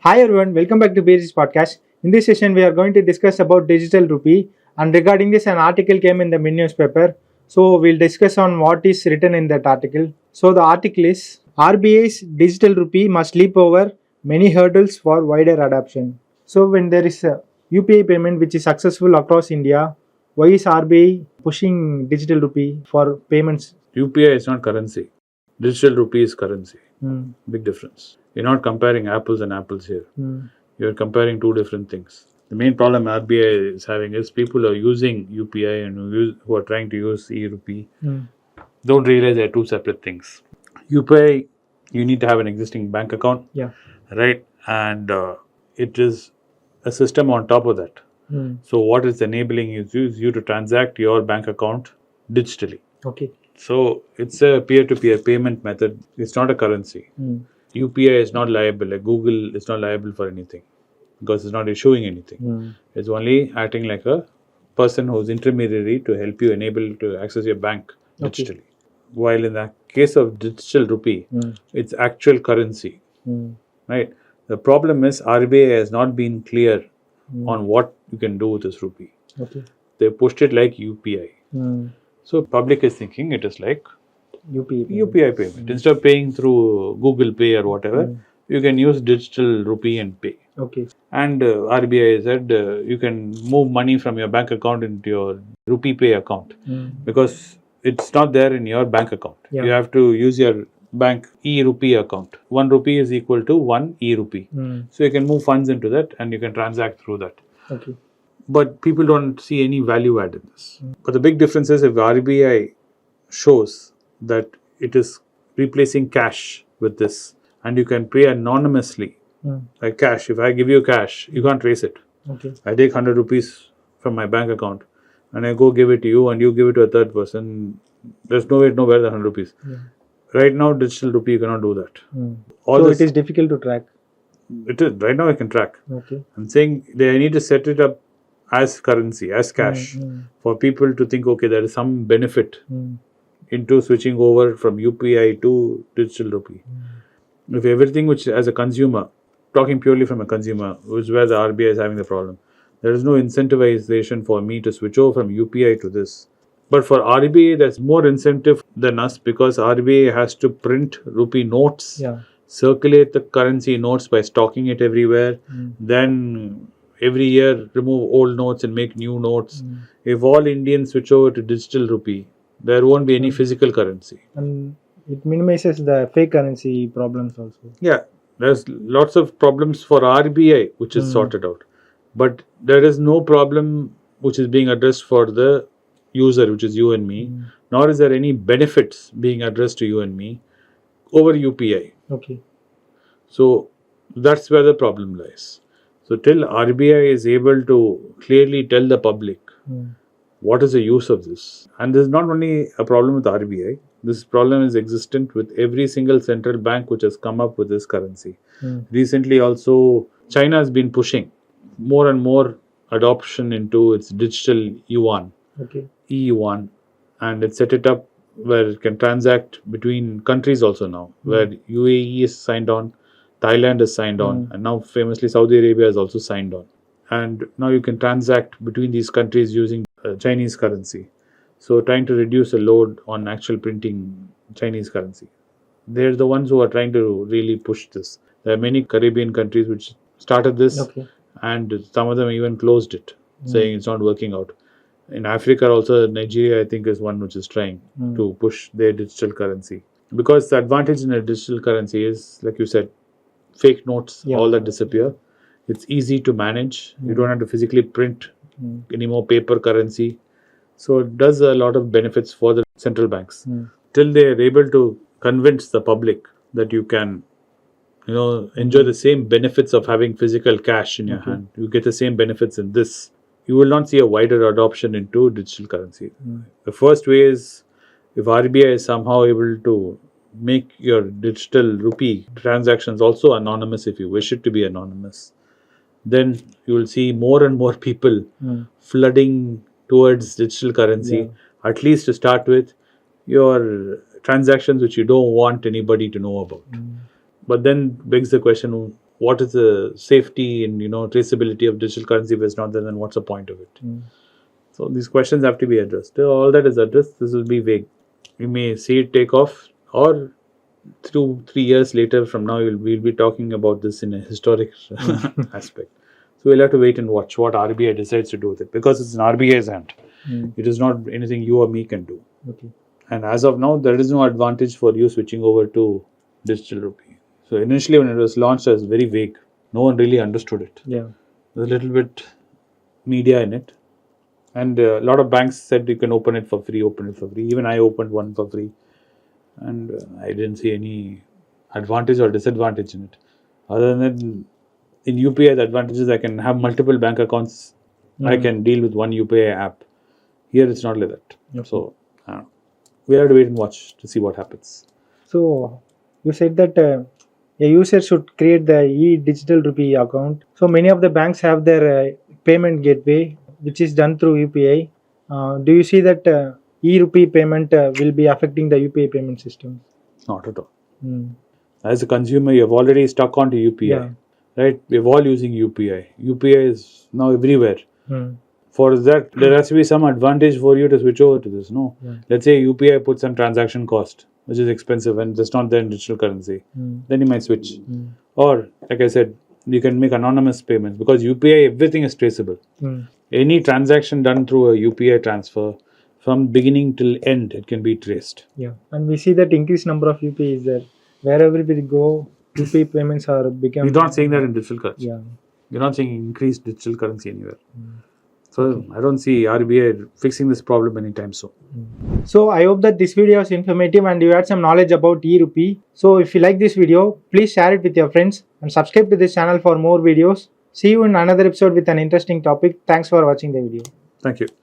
Hi everyone, welcome back to Bearish Podcast. In this session, we are going to discuss about digital rupee, and regarding this, an article came in the newspaper. So we'll discuss on what is written in that article. So the article is RBI's digital rupee must leap over many hurdles for wider adoption. So when there is a UPI payment which is successful across India, why is RBI pushing digital rupee for payments? UPI is not currency. Digital rupee is currency. Hmm. Big difference. You're not comparing apples and apples here. You're comparing two different things. The main problem RBI is having is people are using UPI and who are trying to use e-Rupee don't realize they're two separate things. UPI, you need to have an existing bank account, right? And it is a system on top of that. So what it's enabling is you to transact your bank account digitally. Okay. So it's a peer-to-peer payment method. It's not a currency. UPI is not liable. Like Google is not liable for anything because it's not issuing anything. It's only acting like a person who's intermediary to help you enable to access your bank digitally. While in the case of digital rupee, it's actual currency, right? The problem is RBI has not been clear on what you can do with this rupee. Okay. They pushed it like UPI. So public is thinking it is like UPI payment. Instead of paying through Google Pay or whatever, you can use digital rupee and pay. Okay. And RBI said you can move money from your bank account into your rupee pay account because it's not there in your bank account. You have to use your bank e-Rupee account. 1 rupee is equal to 1 e-Rupee. So you can move funds into that and you can transact through that. Okay. But people don't see any value add in this. But the big difference is if RBI shows that it is replacing cash with this and you can pay anonymously, like cash. If I give you cash, you can't trace it. Okay. I take 100 rupees from my bank account and I go give it to you and you give it to a third person. There's no way to know where the 100 rupees. Right now, digital rupee, you cannot do that. So it is difficult to track. It is. Right now, I can track. Okay. I'm saying they need to set it up as currency, as cash, for people to think, okay, there is some benefit into switching over from UPI to digital rupee. If everything which as a consumer, talking purely from a consumer, which is where the RBI is having the problem, there is no incentivization for me to switch over from UPI to this. But for RBI, there's more incentive than us because RBI has to print rupee notes, circulate the currency notes by stocking it everywhere, then every year remove old notes and make new notes. If all Indians switch over to digital rupee, there won't be any physical currency. And it minimizes the fake currency problems also. Yeah, there's lots of problems for RBI which is sorted out. But there is no problem which is being addressed for the user, which is you and me, nor is there any benefits being addressed to you and me over UPI. Okay. So that's where the problem lies. So till RBI is able to clearly tell the public what is the use of this. And this is not only a problem with RBI, this problem is existent with every single central bank which has come up with this currency. Recently also, China has been pushing more and more adoption into its digital yuan, e-yuan, and it set it up where it can transact between countries also now, where UAE is signed on, Thailand is signed on, and now famously Saudi Arabia is also signed on. And now you can transact between these countries using Chinese currency. So trying to reduce the load on actual printing Chinese currency. They're the ones who are trying to really push this. There are many Caribbean countries which started this and some of them even closed it, saying it's not working out. In Africa also, Nigeria I think is one which is trying to push their digital currency. Because the advantage in a digital currency is, like you said, fake notes, all that disappear. It's easy to manage. You don't have to physically print any more paper currency. So it does a lot of benefits for the central banks. Till they are able to convince the public that you can, enjoy the same benefits of having physical cash in your hand. You get the same benefits in this. You will not see a wider adoption into digital currency. The first way is if RBI is somehow able to make your digital rupee transactions also anonymous if you wish it to be anonymous, then you will see more and more people flooding towards digital currency, at least to start with, your transactions which you don't want anybody to know about. But then begs the question, what is the safety and traceability of digital currency if it's not there, then what's the point of it? So these questions have to be addressed. Till all that is addressed, this will be vague. You may see it take off, or 2-3 years later from now, we'll be talking about this in a historic aspect. So we'll have to wait and watch what RBI decides to do with it, because it's in RBI's hand. It is not anything you or me can do. Okay. And as of now, there is no advantage for you switching over to digital rupee. So initially when it was launched, it was very vague. No one really understood it. Yeah. There's a little bit media in it. And a lot of banks said you can open it for free. Even I opened one for free. And I didn't see any advantage or disadvantage in it. Other than in UPI, the advantage is I can have multiple bank accounts. I can deal with one UPI app. Here it's not like that. Okay. So we have to wait and watch to see what happens. So you said that a user should create the e-digital rupee account. So many of the banks have their payment gateway, which is done through UPI. Do you see that e-rupee payment will be affecting the UPI payment system? Not at all. As a consumer, you have already stuck onto UPI, right? We're all using UPI. UPI is now everywhere. For that, there has to be some advantage for you to switch over to this. No, let's say UPI puts some transaction cost, which is expensive and it's not there in digital currency. Then you might switch. Or, like I said, you can make anonymous payments, because UPI, everything is traceable. Any transaction done through a UPI transfer, from beginning till end, it can be traced. Yeah, and we see that increased number of UPI is there. Wherever we go, UPI payments are becoming. You're not seeing that in digital currency. Yeah. You're not seeing increased digital currency anywhere. So I don't see RBI fixing this problem anytime soon. So I hope that this video was informative and you had some knowledge about e-rupee. So if you like this video, please share it with your friends and subscribe to this channel for more videos. See you in another episode with an interesting topic. Thanks for watching the video. Thank you.